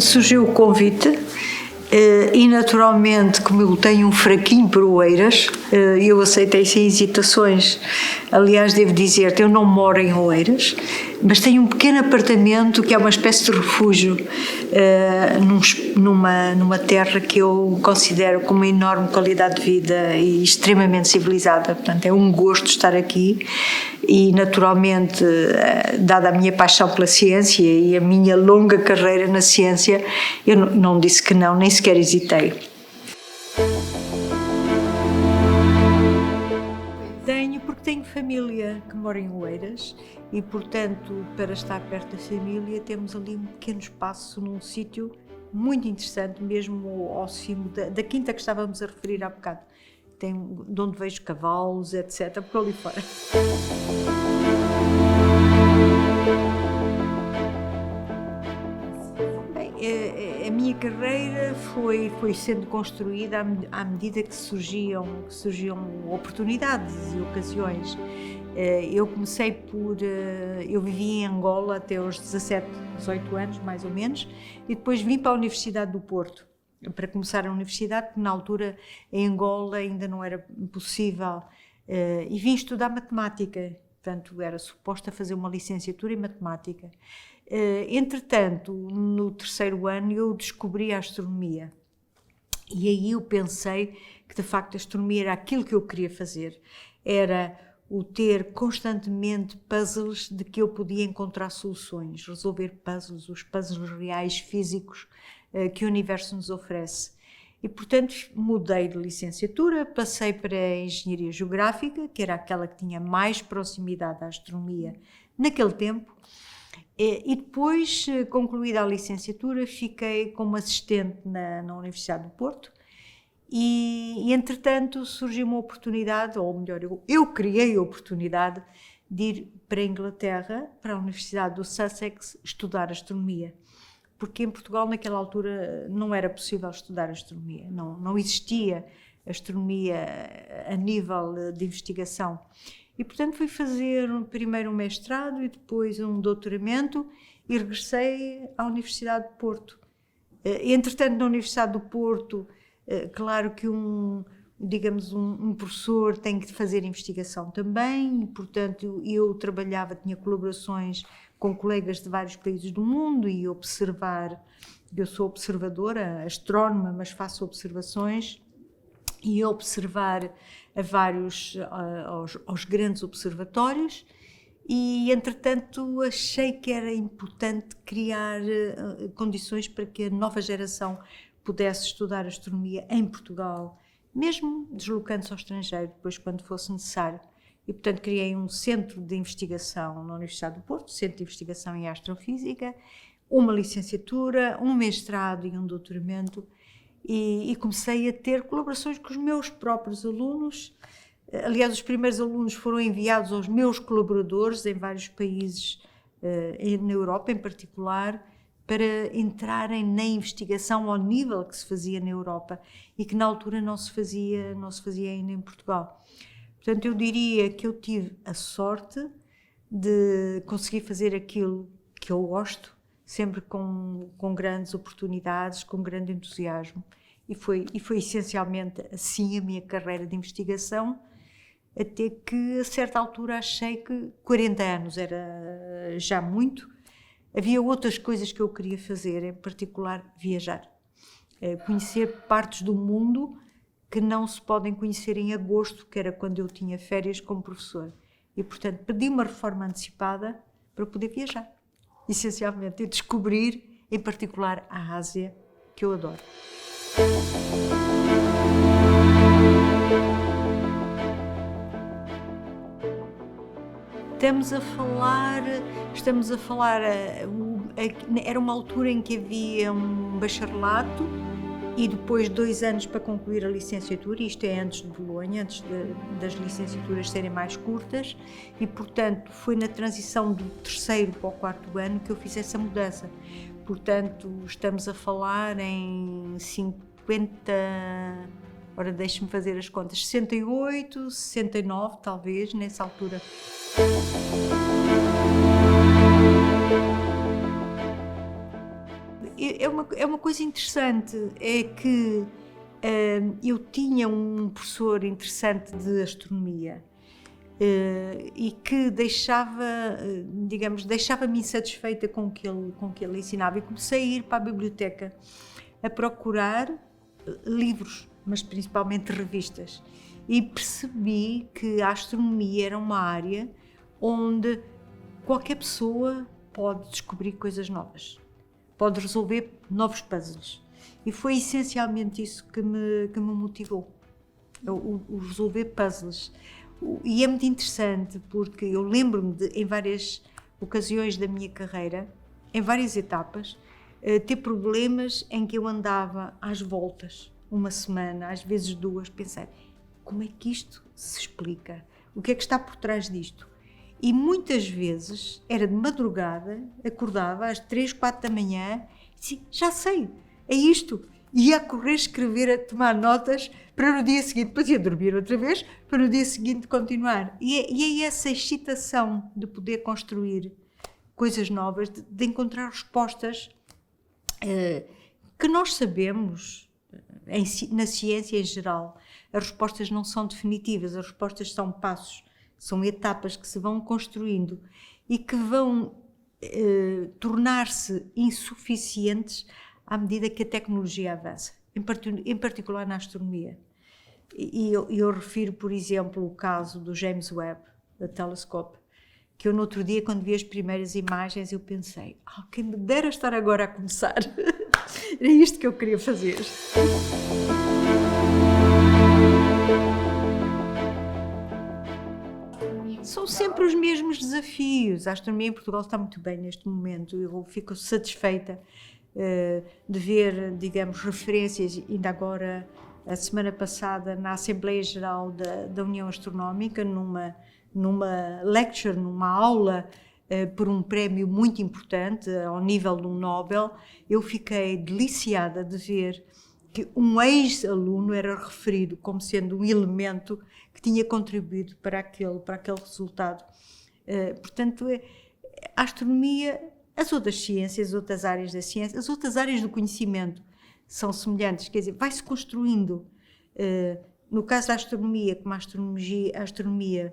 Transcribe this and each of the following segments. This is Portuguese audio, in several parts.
surgiu o convite e naturalmente, como eu tenho um fraquinho por Oeiras, eu aceitei sem hesitações. Aliás, devo dizer-te, eu não moro em Oeiras, mas tenho um pequeno apartamento que é uma espécie de refúgio numa terra que eu considero com uma enorme qualidade de vida e extremamente civilizada. Portanto, é um gosto estar aqui e, naturalmente, dada a minha paixão pela ciência e a minha longa carreira na ciência, eu não disse que não, nem sequer hesitei. Tenho família que mora em Oeiras e, portanto, para estar perto da família, temos ali um pequeno espaço num sítio muito interessante, mesmo ao cimo da quinta que estávamos a referir há bocado. De onde vejo cavalos, etc., por ali fora. Bem, a minha carreira foi sendo construída à medida que surgiam oportunidades e ocasiões. Eu comecei eu vivi em Angola até aos 17, 18 anos, mais ou menos, e depois vim para a Universidade do Porto, para começar a universidade, porque na altura em Angola ainda não era possível, e vim estudar matemática, portanto era suposta fazer uma licenciatura em matemática. Entretanto, no terceiro ano eu descobri a astronomia e aí eu pensei que de facto a astronomia era aquilo que eu queria fazer, era o ter constantemente puzzles de que eu podia encontrar soluções, resolver puzzles, os puzzles reais, físicos, que o universo nos oferece. E, portanto, mudei de licenciatura, passei para a Engenharia Geográfica, que era aquela que tinha mais proximidade à astronomia naquele tempo, e depois, concluída a licenciatura, fiquei como assistente na Universidade do Porto e entretanto, surgiu uma oportunidade, ou melhor, eu criei a oportunidade de ir para a Inglaterra, para a Universidade do Sussex, estudar astronomia. Porque em Portugal, naquela altura, não era possível estudar astronomia, não existia astronomia a nível de investigação. E, portanto, fui fazer primeiro um mestrado e depois um doutoramento e regressei à Universidade de Porto. Entretanto, na Universidade do Porto, claro que um professor tem que fazer investigação também, e, portanto, eu trabalhava, tinha colaborações com colegas de vários países do mundo e observar. Eu sou observadora, astrónoma, mas faço observações e observar aos grandes observatórios e, entretanto, achei que era importante criar condições para que a nova geração pudesse estudar astronomia em Portugal, mesmo deslocando-se ao estrangeiro, depois quando fosse necessário. E, portanto, criei um centro de investigação na Universidade do Porto, Centro de Investigação em Astrofísica, uma licenciatura, um mestrado e um doutoramento, e comecei a ter colaborações com os meus próprios alunos. Aliás, os primeiros alunos foram enviados aos meus colaboradores em vários países, na Europa em particular, para entrarem na investigação ao nível que se fazia na Europa e que na altura não se fazia ainda em Portugal. Portanto, eu diria que eu tive a sorte de conseguir fazer aquilo que eu gosto, sempre com grandes oportunidades, com grande entusiasmo. E foi essencialmente assim a minha carreira de investigação, até que a certa altura achei que 40 anos era já muito. Havia outras coisas que eu queria fazer, em particular viajar, conhecer partes do mundo que não se podem conhecer em agosto, que era quando eu tinha férias como professor. E, portanto, pedi uma reforma antecipada para poder viajar, essencialmente, e descobrir, em particular, a Ásia, que eu adoro. Estamos a falar, era uma altura em que havia um bacharelato e depois 2 anos para concluir a licenciatura, isto é antes de Bolonha, antes das licenciaturas serem mais curtas, e portanto foi na transição do 3º para o 4º ano que eu fiz essa mudança. Portanto, estamos a falar em 50, ora deixe-me fazer as contas, 68, 69 talvez, nessa altura. é uma coisa interessante, é que eu tinha um professor interessante de astronomia e que deixava-me insatisfeita com o que ele ensinava, e comecei a ir para a biblioteca a procurar livros, mas principalmente revistas, e percebi que a astronomia era uma área onde qualquer pessoa pode descobrir coisas novas, pode resolver novos puzzles, e foi essencialmente isso que me motivou, o resolver puzzles. E é muito interessante porque eu lembro-me de, em várias ocasiões da minha carreira, em várias etapas, ter problemas em que eu andava às voltas, uma semana, às vezes 2, pensar, como é que isto se explica? O que é que está por trás disto? E muitas vezes, era de madrugada, acordava às 3, 4 da manhã, e dizia, já sei, é isto. Ia a correr, escrever, a tomar notas, para no dia seguinte, depois ia dormir outra vez, para no dia seguinte continuar. E é essa excitação de poder construir coisas novas, de encontrar respostas que nós sabemos, na ciência em geral, as respostas não são definitivas, as respostas são passos, são etapas que se vão construindo e que vão tornar-se insuficientes à medida que a tecnologia avança, em particular na astronomia. E eu refiro, por exemplo, o caso do James Webb, da Telescope, que eu no outro dia, quando vi as primeiras imagens, eu pensei, quem me dera estar agora a começar. Era isto que eu queria fazer. São sempre os mesmos desafios. A astronomia em Portugal está muito bem neste momento. Eu fico satisfeita de ver, digamos, referências, ainda agora, a semana passada, na Assembleia Geral da União Astronómica, numa lecture, numa aula, por um prémio muito importante, ao nível de um Nobel. Eu fiquei deliciada de ver que um ex-aluno era referido como sendo um elemento que tinha contribuído para aquele resultado. Portanto, a astronomia, as outras ciências, as outras áreas da ciência, as outras áreas do conhecimento são semelhantes, quer dizer, vai-se construindo. No caso da astronomia, como a astronomia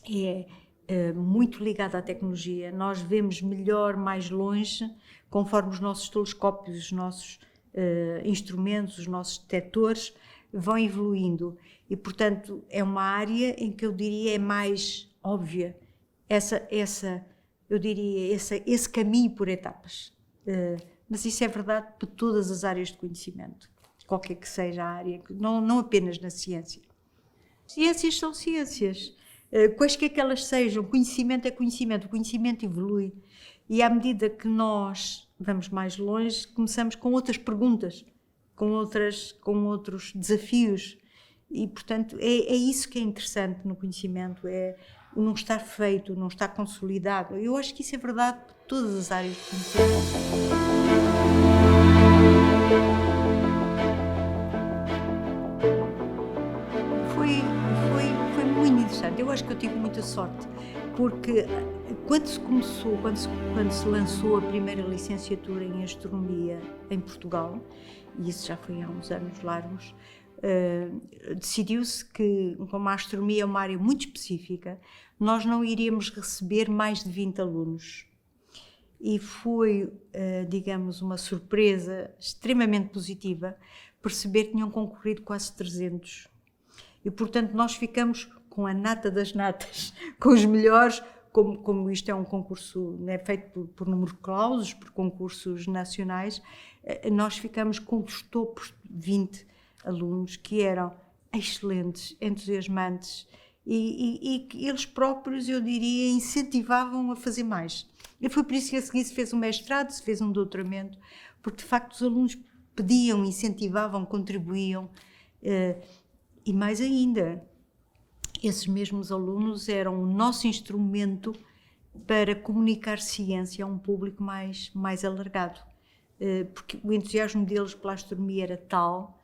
é muito ligada à tecnologia, nós vemos melhor, mais longe, conforme os nossos telescópios, os nossos instrumentos, os nossos detectores vão evoluindo, e portanto é uma área em que eu diria é mais óbvia esse caminho por etapas, mas isso é verdade para todas as áreas de conhecimento, qualquer que seja a área, não apenas na ciência. Ciências são ciências, quaisquer que elas sejam, conhecimento é conhecimento, o conhecimento evolui, e à medida que nós vamos mais longe, começamos com outras perguntas, com outros desafios, e portanto é isso que é interessante no conhecimento, é o não estar feito, não estar consolidado. Eu acho que isso é verdade para todas as áreas de conhecimento. Foi muito interessante. Eu acho que eu tive muita sorte, porque quando se lançou a primeira licenciatura em astronomia em Portugal, e isso já foi há uns anos largos, decidiu-se que, como a astronomia é uma área muito específica, nós não iríamos receber mais de 20 alunos. E foi, digamos, uma surpresa extremamente positiva perceber que tinham concorrido quase 300. E, portanto, nós ficamos com a nata das natas, com os melhores, como isto é um concurso, né, feito por número de clausos, por concursos nacionais, nós ficamos com os topos de 20 alunos que eram excelentes, entusiasmantes, e que eles próprios, eu diria, incentivavam a fazer mais. E foi por isso que a seguir se fez um mestrado, se fez um doutoramento, porque de facto os alunos pediam, incentivavam, contribuíam, e mais ainda, esses mesmos alunos eram o nosso instrumento para comunicar ciência a um público mais alargado, porque o entusiasmo deles pela astronomia era tal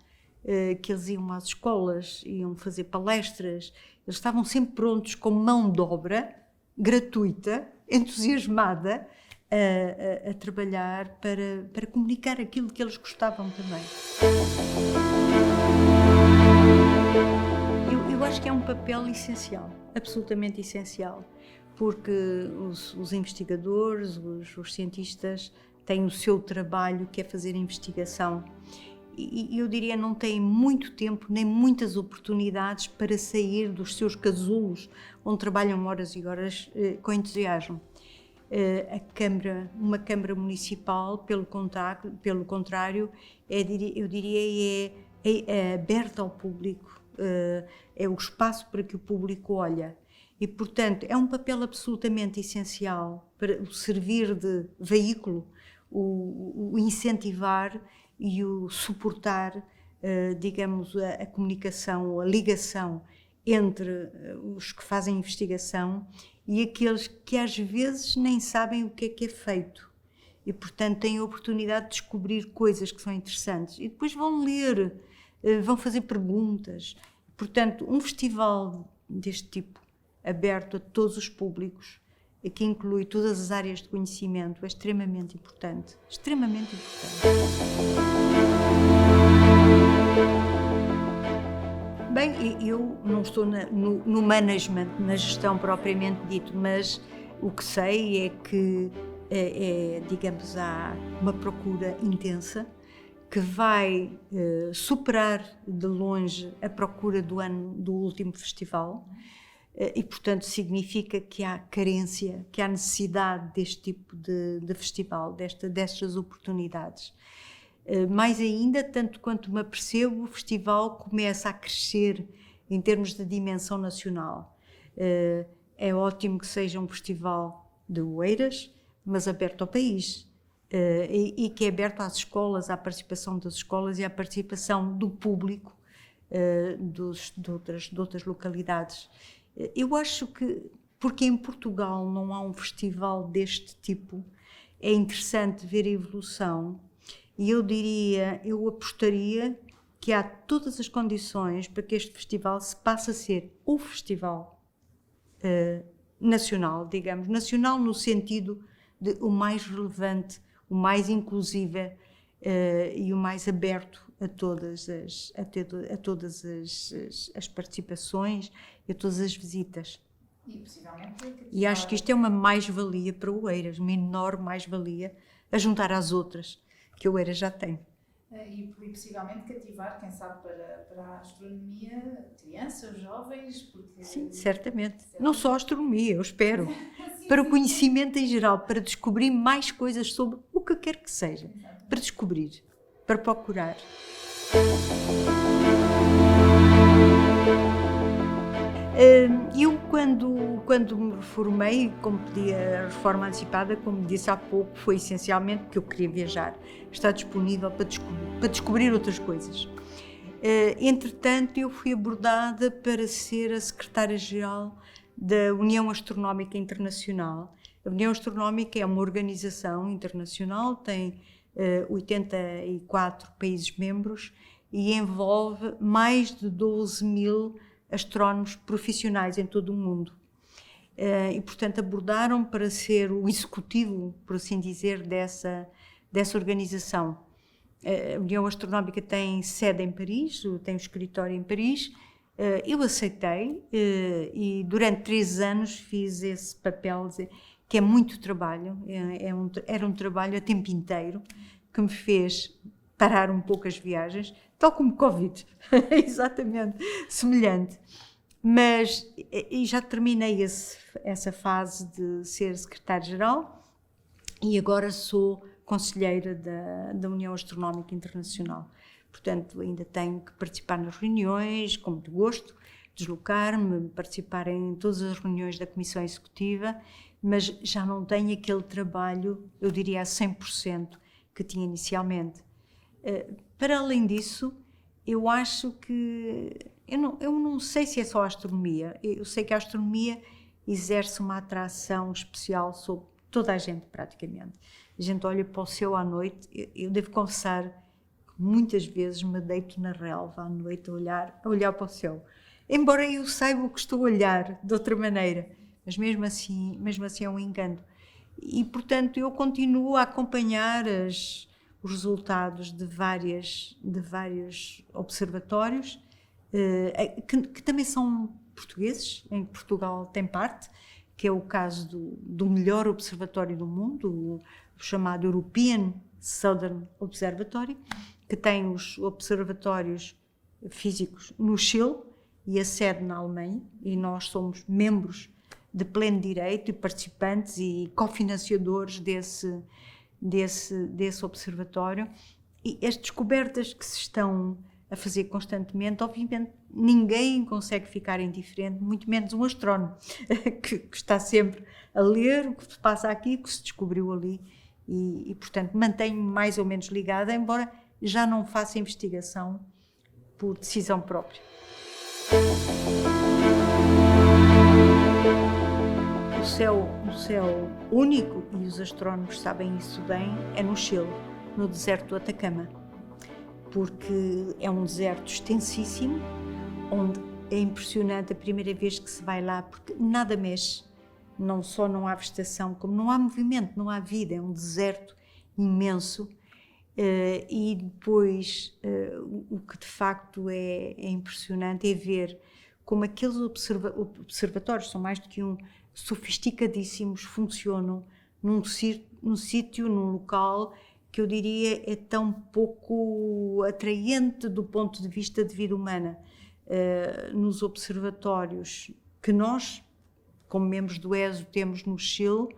que eles iam às escolas, iam fazer palestras, eles estavam sempre prontos com mão de obra, gratuita, entusiasmada, a trabalhar para comunicar aquilo que eles gostavam também. Eu acho que é um papel essencial, absolutamente essencial, porque os investigadores, os cientistas têm o seu trabalho, que é fazer investigação, e eu diria não têm muito tempo nem muitas oportunidades para sair dos seus casulos, onde trabalham horas e horas com entusiasmo. Uma Câmara Municipal, pelo contrário, eu diria é aberta ao público, é o espaço para que o público olha. E, portanto, é um papel absolutamente essencial para o servir de veículo, o incentivar e o suportar, digamos, a comunicação, a ligação entre os que fazem investigação e aqueles que às vezes nem sabem o que é feito. E, portanto, têm a oportunidade de descobrir coisas que são interessantes. E depois vão ler, vão fazer perguntas. Portanto, um festival deste tipo, aberto a todos os públicos, que inclui todas as áreas de conhecimento, é extremamente importante. Extremamente importante. Bem, eu não estou no management, na gestão propriamente dito, mas o que sei é que, digamos, há uma procura intensa que vai superar de longe a procura do último festival. E, portanto, significa que há carência, que há necessidade deste tipo de festival, destas oportunidades. Mais ainda, tanto quanto me apercebo, o festival começa a crescer em termos de dimensão nacional. É ótimo que seja um festival de Oeiras, mas aberto ao país, e que é aberto às escolas, à participação das escolas e à participação do público de outras localidades. Eu acho que, porque em Portugal não há um festival deste tipo, é interessante ver a evolução, e eu apostaria que há todas as condições para que este festival se passe a ser o festival nacional, digamos, nacional no sentido de o mais relevante, o mais inclusivo e o mais aberto a todas as participações e a todas as visitas. E possivelmente... E acho que isto é uma mais-valia para o Oeiras, uma enorme mais-valia a juntar às outras que o Oeiras já tem. E possivelmente cativar, quem sabe, para a astronomia, crianças, jovens, porque... Sim, certamente. Não só a astronomia, eu espero. Sim, para o conhecimento em geral, para descobrir mais coisas sobre o que quer que seja. Exatamente. Para descobrir, para procurar. Eu, quando me reformei, como pedi a reforma antecipada, como disse há pouco, foi essencialmente porque eu queria viajar, estar disponível para descobrir outras coisas. Entretanto, eu fui abordada para ser a secretária-geral da União Astronómica Internacional. A União Astronómica é uma organização internacional, tem 84 países membros e envolve mais de 12.000 astrónomos profissionais em todo o mundo. E, portanto, abordaram para ser o executivo, por assim dizer, dessa organização. A União Astronómica tem sede em Paris, tem um escritório em Paris. Eu aceitei e durante 3 anos fiz esse papel, que é muito trabalho, era um trabalho a tempo inteiro, que me fez parar um pouco as viagens, tal como Covid, exatamente, semelhante. Mas e já terminei essa fase de ser secretária-geral e agora sou conselheira da União Astronómica Internacional. Portanto, ainda tenho que participar nas reuniões, com muito gosto, deslocar-me, participar em todas as reuniões da Comissão Executiva, mas já não tenho aquele trabalho, eu diria a 100%, que tinha inicialmente. Para além disso, eu acho que... Eu não sei se é só a astronomia. Eu sei que a astronomia exerce uma atração especial sobre toda a gente, praticamente. A gente olha para o céu à noite. Eu devo confessar que muitas vezes me deito na relva à noite a olhar para o céu. Embora eu saiba o que estou a olhar de outra maneira, mas mesmo assim é um engano. E, portanto, eu continuo a acompanhar os resultados de vários observatórios, que também são portugueses, em Portugal tem parte, que é o caso do melhor observatório do mundo, o chamado European Southern Observatory, que tem os observatórios físicos no Chile e a sede na Alemanha, e nós somos membros de pleno direito e participantes e cofinanciadores desse observatório. E as descobertas que se estão a fazer constantemente, obviamente ninguém consegue ficar indiferente, muito menos um astrónomo que está sempre a ler o que se passa aqui, o que se descobriu ali, e portanto mantenho-me mais ou menos ligada, embora já não faça investigação por decisão própria. O céu único, e os astrónomos sabem isso bem, é no Chile, no deserto do Atacama, porque é um deserto extensíssimo, onde é impressionante a primeira vez que se vai lá, porque nada mexe, não só não há vegetação, como não há movimento, não há vida, é um deserto imenso. E depois o que de facto é impressionante é ver como aqueles observatórios, são mais do que um, sofisticadíssimos, funcionam num sítio, num local que eu diria é tão pouco atraente do ponto de vista de vida humana. Nos observatórios que nós, como membros do ESO, temos no Chile,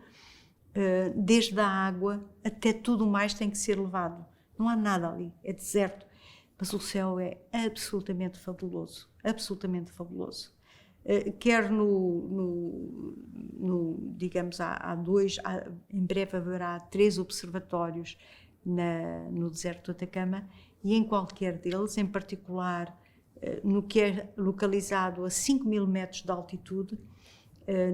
desde a água até tudo mais tem que ser levado. Não há nada ali, é deserto, mas o céu é absolutamente fabuloso, absolutamente fabuloso. Quer digamos, em breve haverá 3 observatórios no deserto do Atacama, e em qualquer deles, em particular no que é localizado a 5.000 metros de altitude,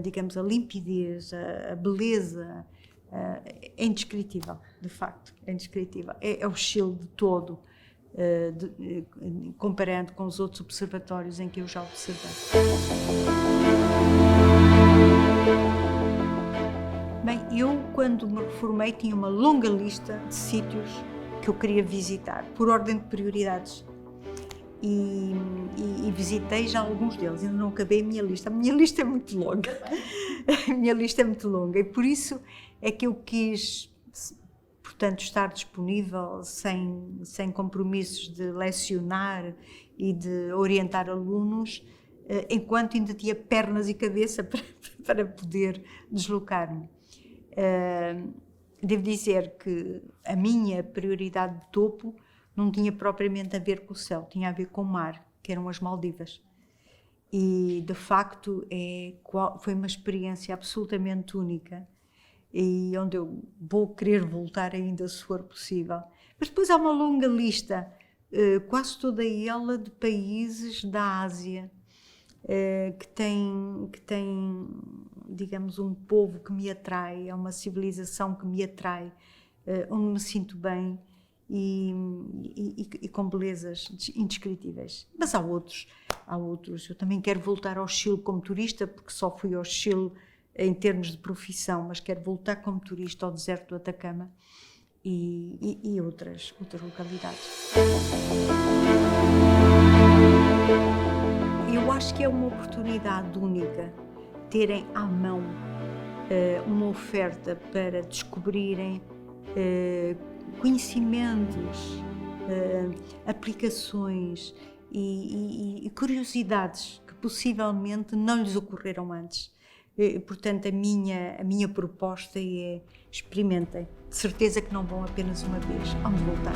digamos, a limpidez, a beleza, é indescritível, de facto, é indescritível. É o Chile de todo, comparando com os outros observatórios em que eu já observei. Bem, eu quando me reformei tinha uma longa lista de sítios que eu queria visitar, por ordem de prioridades. E visitei já alguns deles, ainda não acabei a minha lista. A minha lista é muito longa. A minha lista é muito longa, e por isso é que eu quis, portanto, estar disponível sem compromissos de lecionar e de orientar alunos, enquanto ainda tinha pernas e cabeça para poder deslocar-me. Devo dizer que a minha prioridade de topo não tinha propriamente a ver com o céu, tinha a ver com o mar, que eram as Maldivas. E, de facto, foi uma experiência absolutamente única, e onde eu vou querer voltar ainda, se for possível. Mas depois há uma longa lista, quase toda ela de países da Ásia, que tem, digamos, um povo que me atrai, é uma civilização que me atrai, onde me sinto bem, e com belezas indescritíveis. Mas há outros. Eu também quero voltar ao Chile como turista, porque só fui ao Chile em termos de profissão, mas quero voltar como turista ao deserto do Atacama e outras localidades. Eu acho que é uma oportunidade única terem à mão uma oferta para descobrirem conhecimentos, aplicações e curiosidades que possivelmente não lhes ocorreram antes. Portanto, a minha proposta é: experimentem. De certeza que não vão apenas uma vez, hão de voltar.